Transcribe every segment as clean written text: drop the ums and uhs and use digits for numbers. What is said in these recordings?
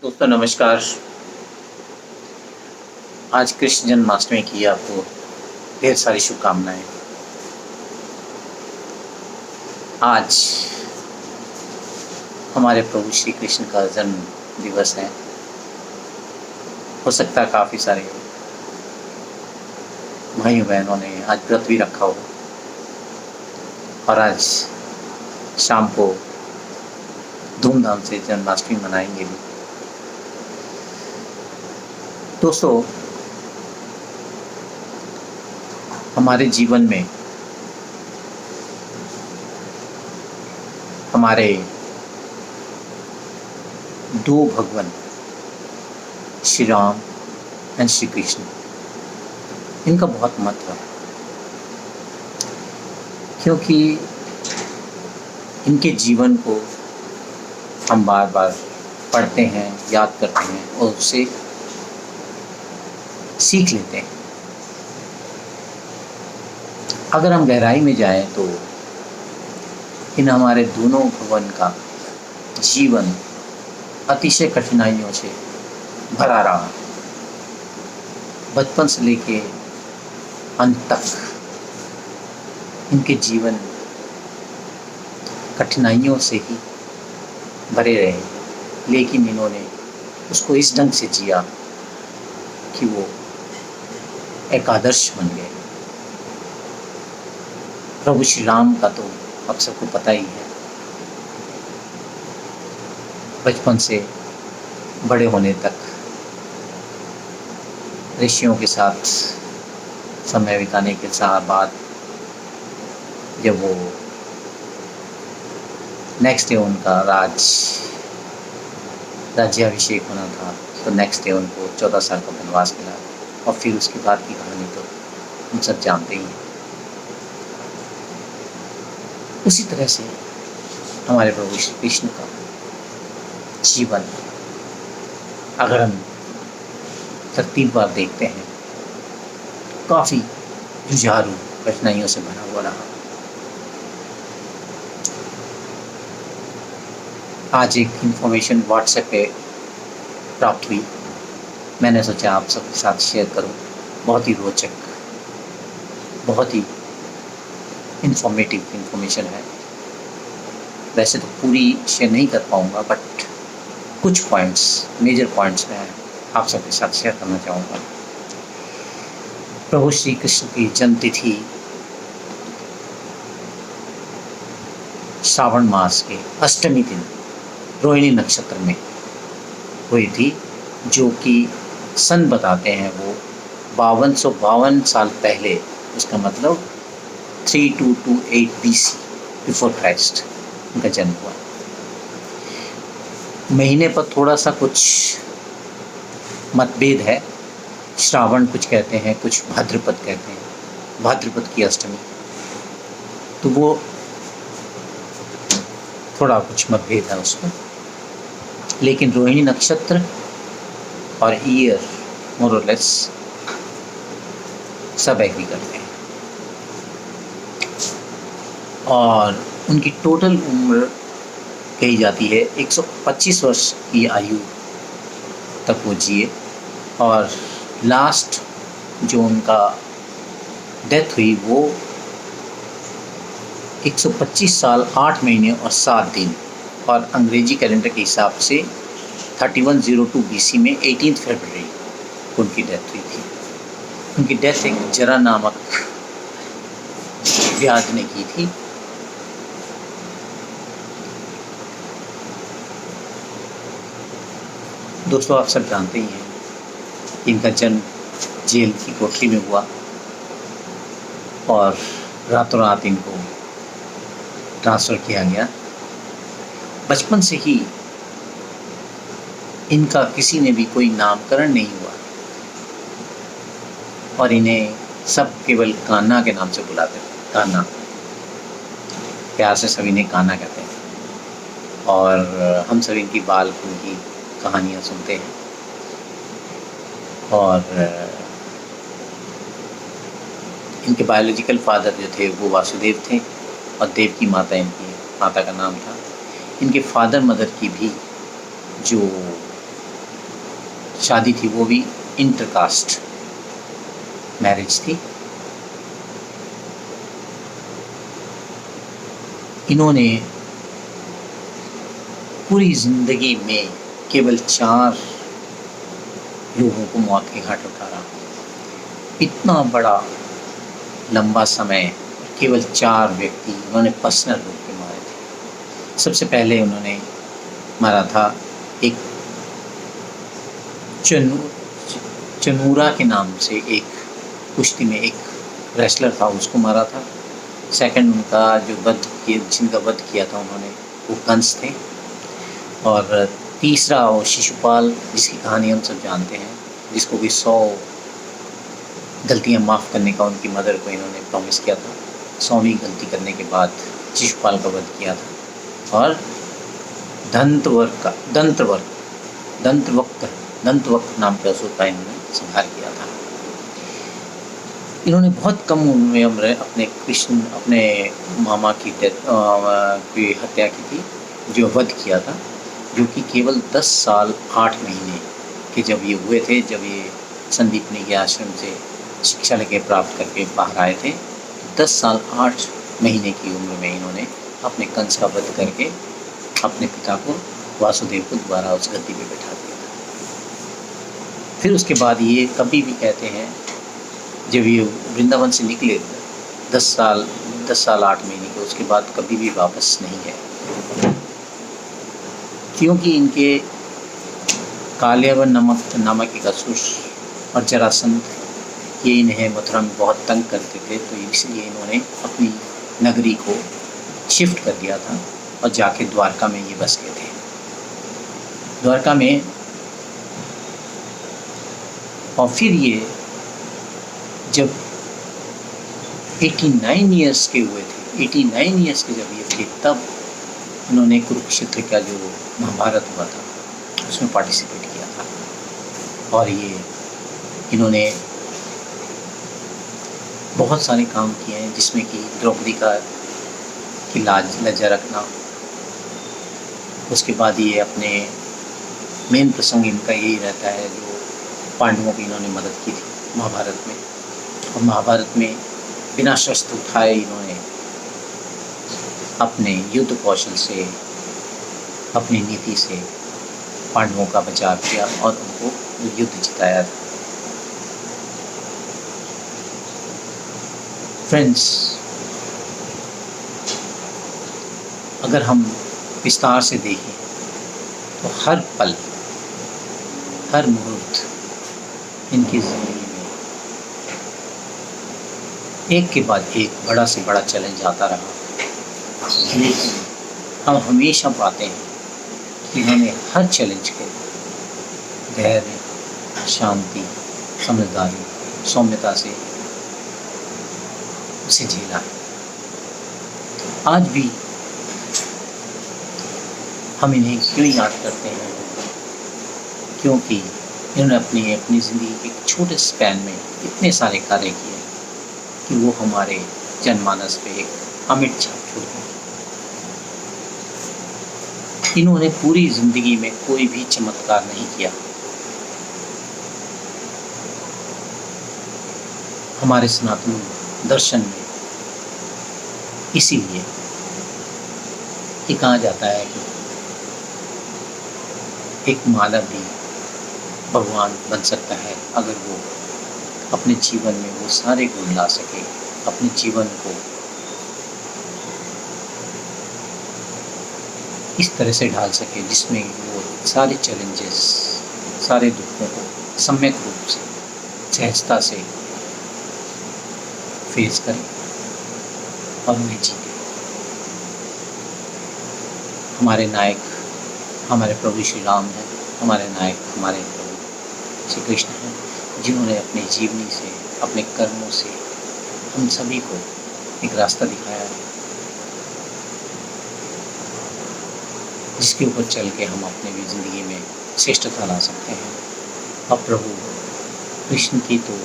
दोस्तों नमस्कार। आज कृष्ण जन्माष्टमी की आपको ढेर सारी शुभकामनाएं। आज हमारे प्रभु श्री कृष्ण का जन्म दिवस है। हो सकता है काफ़ी सारे भाइयों बहनों ने आज व्रत भी रखा हो और आज शाम को धूमधाम से जन्माष्टमी मनाएंगे भी। दोस्तों, हमारे जीवन में हमारे दो भगवान श्री राम एंड श्री कृष्ण, इनका बहुत महत्व है, क्योंकि इनके जीवन को हम बार बार पढ़ते हैं, याद करते हैं और उससे सीख लेते हैं। अगर हम गहराई में जाएं तो इन हमारे दोनों भगवान का जीवन अतिशय कठिनाइयों से भरा रहा। बचपन से लेके अंत तक इनके जीवन कठिनाइयों से ही भरे रहे, लेकिन इन्होंने उसको इस ढंग से जिया कि वो एक आदर्श बन गए। प्रभु श्री राम का तो आप सबको पता ही है, बचपन से बड़े होने तक ऋषियों के साथ समय बिताने के साथ बाद जब वो नेक्स्ट डे उनका राज्याभिषेक होना था, तो नेक्स्ट डे उनको 14 साल का वनवास मिला और फिर उसके बाद की कहानी तो हम सब जानते ही हैं। उसी तरह से हमारे प्रभु श्री कृष्ण का जीवन अगर हम तरतीबवार देखते हैं, काफ़ी जुझारू कठिनाइयों से भरा हुआ रहा। आज एक इन्फॉर्मेशन व्हाट्सएप पे प्राप्त हुई, मैंने सोचा आप सबके साथ शेयर करूं। बहुत ही रोचक, बहुत ही इन्फॉर्मेटिव इन्फॉर्मेशन है। वैसे तो पूरी शेयर नहीं कर पाऊंगा, बट कुछ पॉइंट्स, मेजर पॉइंट्स मैं आप सबके साथ शेयर करना चाहूँगा। प्रभु श्री कृष्ण की जन्म तिथि श्रावण मास के अष्टमी दिन रोहिणी नक्षत्र में हुई थी, जो कि सन बताते हैं वो 5252 साल पहले, उसका मतलब 3228 BC बिफोर क्राइस्ट उनका जन्म हुआ। महीने पर थोड़ा सा कुछ मतभेद है, श्रावण कुछ कहते हैं, कुछ भाद्रपद कहते हैं, भाद्रपद की अष्टमी, तो वो थोड़ा कुछ मतभेद है उसमें। लेकिन रोहिणी नक्षत्र और ईयर मोर और लेस सब एग्री करते हैं। और उनकी टोटल उम्र कही जाती है 125 वर्ष की आयु तक वो जिए, और लास्ट जो उनका डेथ हुई वो 125 साल 8 महीने और 7 दिन, और अंग्रेजी कैलेंडर के हिसाब से 3102 BC में 18 फरवरी को उनकी डेथ हुई थी। उनकी डेथ एक जरा नामक व्याध ने की थी। दोस्तों, आप सब जानते ही हैं कि इनका जन्म जेल की कोठरी में हुआ और रातों रात इनको ट्रांसफ़र किया गया। बचपन से ही इनका किसी ने भी कोई नामकरण नहीं हुआ और इन्हें सब केवल कान्हा के नाम से बुलाते थे। कान्हा, प्यार से सभी ने कान्हा कहते हैं। और हम सब इनकी बालपन की कहानियाँ सुनते हैं। और इनके बायोलॉजिकल फादर जो थे वो वासुदेव थे, और देव की माता इनकी माता का नाम था। इनके फादर मदर की भी जो शादी थी, वो भी इंटरकास्ट मैरिज थी। इन्होंने पूरी ज़िंदगी में केवल 4 लोगों को मौत के घाट उतारा। इतना बड़ा लंबा समय, केवल 4 व्यक्ति उन्होंने पर्सनल रूप से मारे थे। सबसे पहले उन्होंने मारा था एक चनूरा के नाम से एक कुश्ती में एक रेसलर था, उसको मारा था। सेकंड उनका जिनका वध किया था उन्होंने, वो कंस थे। और तीसरा वो शिशुपाल, जिसकी कहानी हम सब जानते हैं, जिसको भी 100 गलतियां माफ़ करने का उनकी मदर को इन्होंने प्रॉमिस किया था। 100वीं गलती करने के बाद शिशुपाल का वध किया था। और दंतवक्र नाम का असुर का इन्होंने संहार किया था। इन्होंने बहुत कम उम्र में अपने मामा की हत्या की थी, जो वध किया था, जो कि केवल 10 साल 8 महीने के जब ये हुए थे, जब ये संदीपनी के आश्रम से शिक्षा लेके प्राप्त करके बाहर आए थे। 10 साल 8 महीने की उम्र में इन्होंने अपने कंस का वध करके अपने पिता को, वासुदेव को, दोबारा उस गद्दी पे बैठा दिया था। फिर उसके बाद ये कभी भी कहते हैं, जब ये वृंदावन से निकले 10 साल 8 महीने के, उसके बाद कभी भी वापस नहीं गए, क्योंकि इनके कालियावन नामक एक असुर और जरासंध ये इन्हें मथुरा में बहुत तंग करते थे, तो इसलिए इन्होंने अपनी नगरी को शिफ्ट कर दिया था और जाके द्वारका में ये बस गए थे। द्वारका में, और फिर ये जब 89 ईयर्स के हुए थे, 89 ईयर्स के जब ये थे, तब उन्होंने कुरुक्षेत्र का जो महाभारत हुआ था उसमें पार्टिसिपेट किया था। और ये इन्होंने बहुत सारे काम किए हैं, जिसमें कि द्रौपदी की लज्जा रखना। उसके बाद ये अपने मेन प्रसंग इनका यही रहता है, जो पांडवों की इन्होंने मदद की थी महाभारत में। और महाभारत में बिना शस्त्र उठाए इन्होंने अपने युद्ध कौशल से, अपनी नीति से पांडवों का बचाव किया और उनको युद्ध जिताया था। फ्रेंड्स, अगर हम विस्तार से देखें तो हर पल, हर मुहूर्त इनकी ज़िंदगी में एक के बाद एक बड़ा से बड़ा चैलेंज आता रहा, लेकिन हम हमेशा पाते हैं कि इन्होंने हर चैलेंज को धैर्य, शांति, समझदारी, सौम्यता से उसे झेला है। आज भी हम इन्हें क्यों याद करते हैं? क्योंकि इन्होंने अपनी ज़िंदगी के एक छोटे स्पैन में इतने सारे कार्य किए कि वो हमारे जनमानस पे एक अमिट छाप छोड़ गए। इन्होंने पूरी ज़िंदगी में कोई भी चमत्कार नहीं किया। हमारे सनातन दर्शन में इसीलिए ये कहा जाता है कि एक मानव भी भगवान बन सकता है अगर वो अपने जीवन में वो सारे गुण ला सके, अपने जीवन को इस तरह से ढाल सके जिसमें वो सारे चैलेंजेस, सारे दुखों को सम्यक रूप से, सहजता से फेस करे और उन्हें जीते। हमारे नायक हमारे प्रभु श्री राम हैं, हमारे नायक हमारे प्रभु श्री कृष्ण हैं, जिन्होंने अपनी जीवनी से, अपने कर्मों से हम सभी को एक रास्ता दिखाया है, जिसके ऊपर चल के हम अपने भी ज़िंदगी में श्रेष्ठता ला सकते हैं। अब प्रभु कृष्ण की तो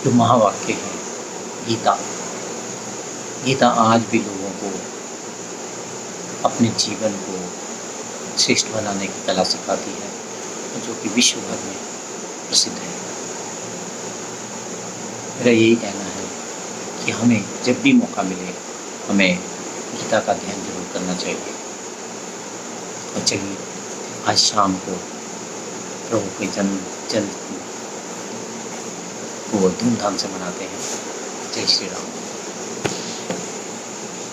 जो महावाक्य है गीता आज भी लोगों को अपने जीवन को श्रेष्ठ बनाने की कला सिखाती है। जो कि विश्व भर में प्रसिद्ध है। मेरा यही कहना है कि हमें जब भी मौका मिले हमें गीता का अध्ययन ज़रूर करना चाहिए। और चलिए आज शाम को प्रभु के जन्म को धूमधाम से मनाते हैं। जय श्री राम।